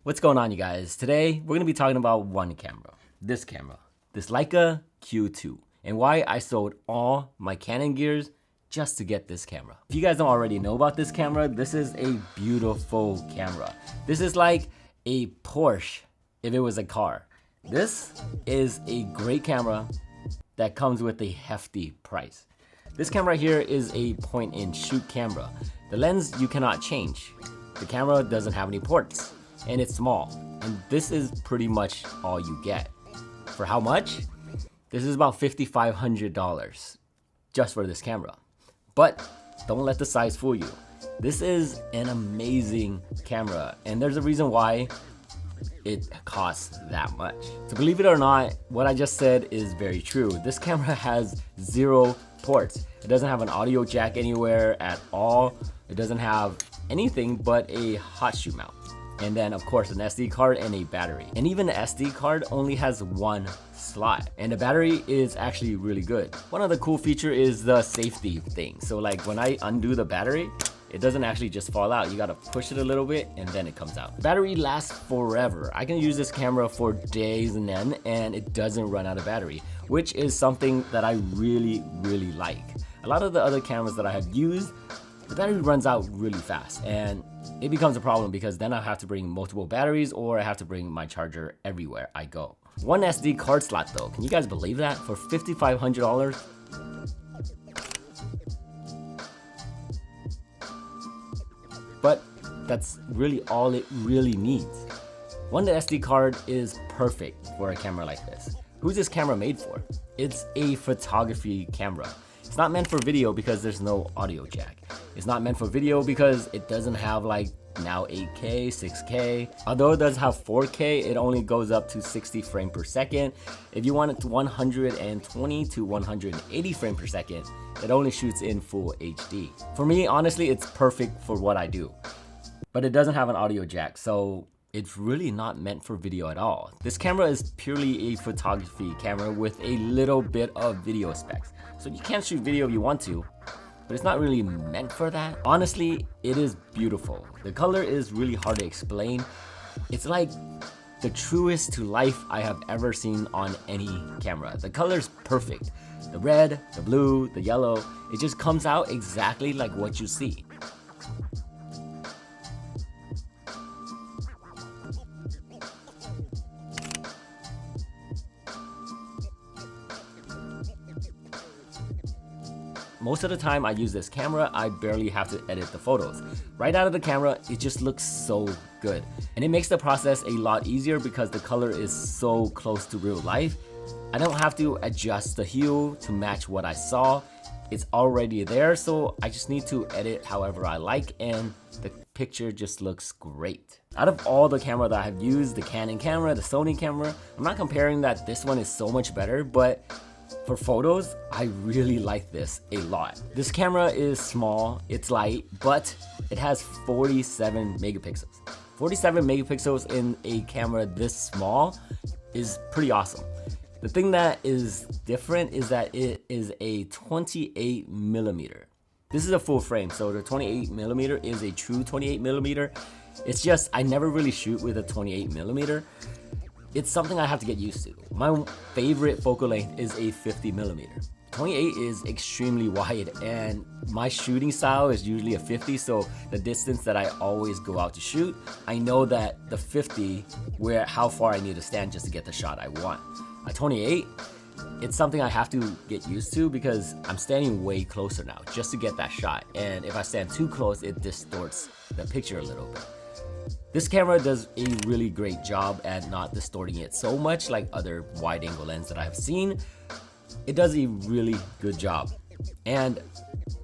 What's going on, you guys? Today, we're gonna be talking about one camera. This Leica Q2, and why I sold all my Canon gears just to get this camera. If you guys don't already know about this camera, this is a beautiful camera. This is like a Porsche if it was a car. This is a great camera that comes with a hefty price. This camera here is a point-and-shoot camera. The lens you cannot change. The camera doesn't have any ports, and it's small. And this is pretty much all you get. For how much? This is about $5,500 just for this camera. But don't let the size fool you. This is an amazing camera, and there's a reason why it costs that much. So believe it or not, what I just said is very true. This camera has 0 ports. It doesn't have an audio jack anywhere at all. It doesn't have anything but a hot shoe mount. And then of course an SD card and a battery. And even the SD card only has 1 slot. And the battery is actually really good. One of the cool features is the safety thing. So like when I undo the battery, it doesn't actually just fall out. You gotta push it a little bit and then it comes out. Battery lasts forever. I can use this camera for days and then, and it doesn't run out of battery, which is something that I really like. A lot of the other cameras that I have used, the battery runs out really fast, and it becomes a problem because then I have to bring multiple batteries or I have to bring my charger everywhere I go. 1 SD card slot though, can you guys believe that? For $5,500? But that's really all it really needs. 1 SD card is perfect for a camera like this. Who's this camera made for? It's a photography camera. It's not meant for video because there's no audio jack. It's not meant for video because it doesn't have like now 8K, 6K. Although it does have 4K, it only goes up to 60 frames per second. If you want it to 120 to 180 frames per second, it only shoots in full HD. For me, honestly, it's perfect for what I do. But it doesn't have an audio jack, so it's really not meant for video at all. This camera is purely a photography camera with a little bit of video specs. So you can shoot video if you want to, but it's not really meant for that. Honestly, it is beautiful. The color is really hard to explain. It's like the truest to life I have ever seen on any camera. The color's perfect. The red, the blue, the yellow, it just comes out exactly like what you see. Most of the time I use this camera, I barely have to edit the photos. Right out of the camera, it just looks so good. And it makes the process a lot easier because the color is so close to real life. I don't have to adjust the hue to match what I saw. It's already there, so I just need to edit however I like, and the picture just looks great. Out of all the camera that I have used, the Canon camera, the Sony camera, I'm not comparing that this one is so much better, but for photos, I really like this a lot. This camera is small, it's light, but it has 47 megapixels. 47 megapixels in a camera this small is pretty awesome. The thing that is different is that it is a 28 millimeter. This is a full frame, so the 28 millimeter is a true 28 millimeter. It's just, I never really shoot with a 28 millimeter. It's something I have to get used to. My favorite focal length is a 50 millimeter. 28 is extremely wide, and my shooting style is usually a 50, so the distance that I always go out to shoot, I know that the 50, how far I need to stand just to get the shot I want. A 28, it's something I have to get used to because I'm standing way closer now just to get that shot, and if I stand too close, it distorts the picture a little bit. This camera does a really great job at not distorting it so much like other wide angle lenses that I've seen. It does a really good job. And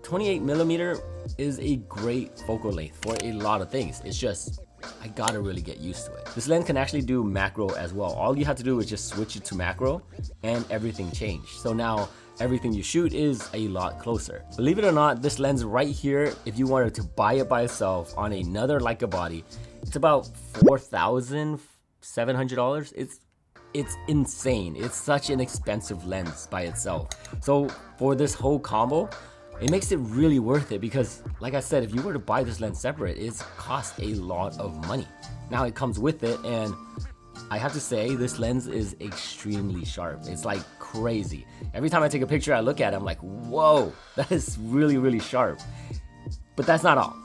28 millimeter is a great focal length for a lot of things. It's just, I gotta really get used to it. This lens can actually do macro as well. All you have to do is just switch it to macro and everything changed. So now everything you shoot is a lot closer. Believe it or not, this lens right here, if you wanted to buy it by itself on another Leica body, it's about $4,700. It's insane. It's such an expensive lens by itself. So for this whole combo, It makes it really worth it because, like I said, if you were to buy this lens separate, it's cost a lot of money. Now it comes with it, and I have to say this lens is extremely sharp. It's like crazy. Every time I take a picture, I look at it, I'm like, whoa, that is really, really sharp. But that's not all.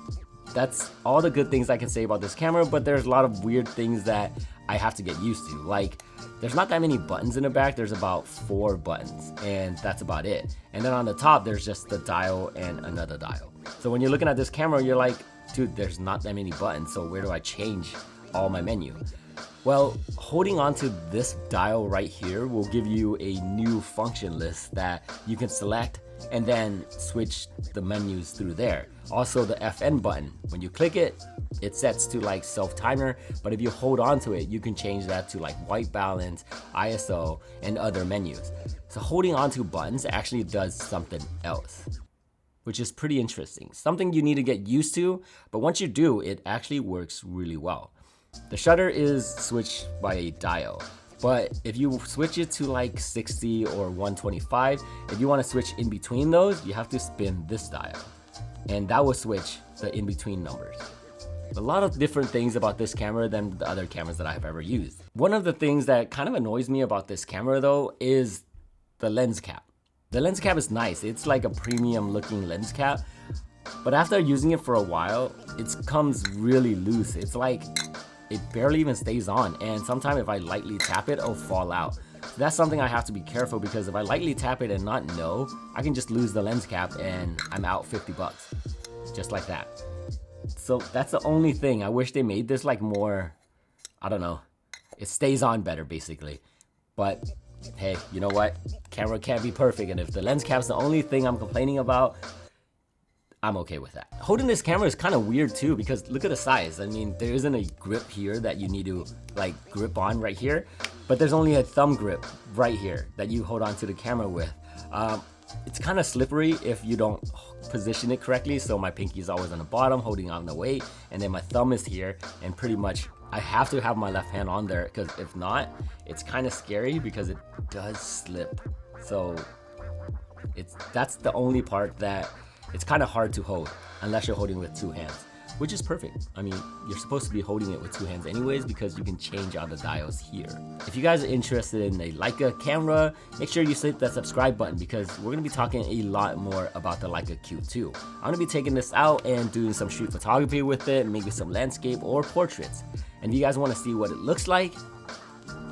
That's all the good things I can say about this camera, but there's a lot of weird things that I have to get used to. Like, there's not that many buttons in the back. There's about 4 buttons, and that's about it. And then on the top, there's just the dial and another dial. So when you're looking at this camera, you're like, dude, there's not that many buttons, so where do I change all my menu? Well, holding onto this dial right here will give you a new function list that you can select and then switch the menus through there. Also, the FN button, when you click it, it sets to like self timer, but if you hold on to it, you can change that to like white balance, ISO, and other menus. So holding onto buttons actually does something else, which is pretty interesting. Something you need to get used to, but once you do, it actually works really well. The shutter is switched by a dial, but if you switch it to like 60 or 125, if you want to switch in between those, you have to spin this dial, and that will switch the in-between numbers. A lot of different things about this camera than the other cameras that I've ever used. One of the things that kind of annoys me about this camera though is the lens cap. The lens cap is nice. It's like a premium looking lens cap, but after using it for a while, it comes really loose. It's like it barely even stays on, and sometimes if I lightly tap it, it'll fall out. So that's something I have to be careful, because if I lightly tap it and not know, I can just lose the lens cap and I'm out 50 bucks. Just like that. So that's the only thing. I wish they made this like more, I don't know, it stays on better basically. But hey, you know what? Camera can't be perfect, and if the lens cap's the only thing I'm complaining about, I'm okay with that. Holding this camera is kind of weird too, because look at the size. I mean, there isn't a grip here that you need to like grip on right here, but there's only a thumb grip right here that you hold on to the camera with. It's kind of slippery if you don't position it correctly, so my pinky is always on the bottom holding on the weight, and then my thumb is here, and pretty much I have to have my left hand on there, because if not, it's kind of scary because it does slip. So that's the only part that it's kind of hard to hold unless you're holding with 2 hands, which is perfect. I mean, you're supposed to be holding it with 2 hands anyways, because you can change out the dials here. If you guys are interested in a Leica camera, make sure you hit that subscribe button, because we're going to be talking a lot more about the Leica Q2. I'm going to be taking this out and doing some street photography with it, maybe some landscape or portraits. And if you guys want to see what it looks like,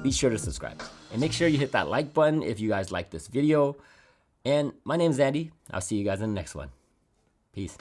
be sure to subscribe. And make sure you hit that like button if you guys like this video. And my name's Andy. I'll see you guys in the next one. Peace.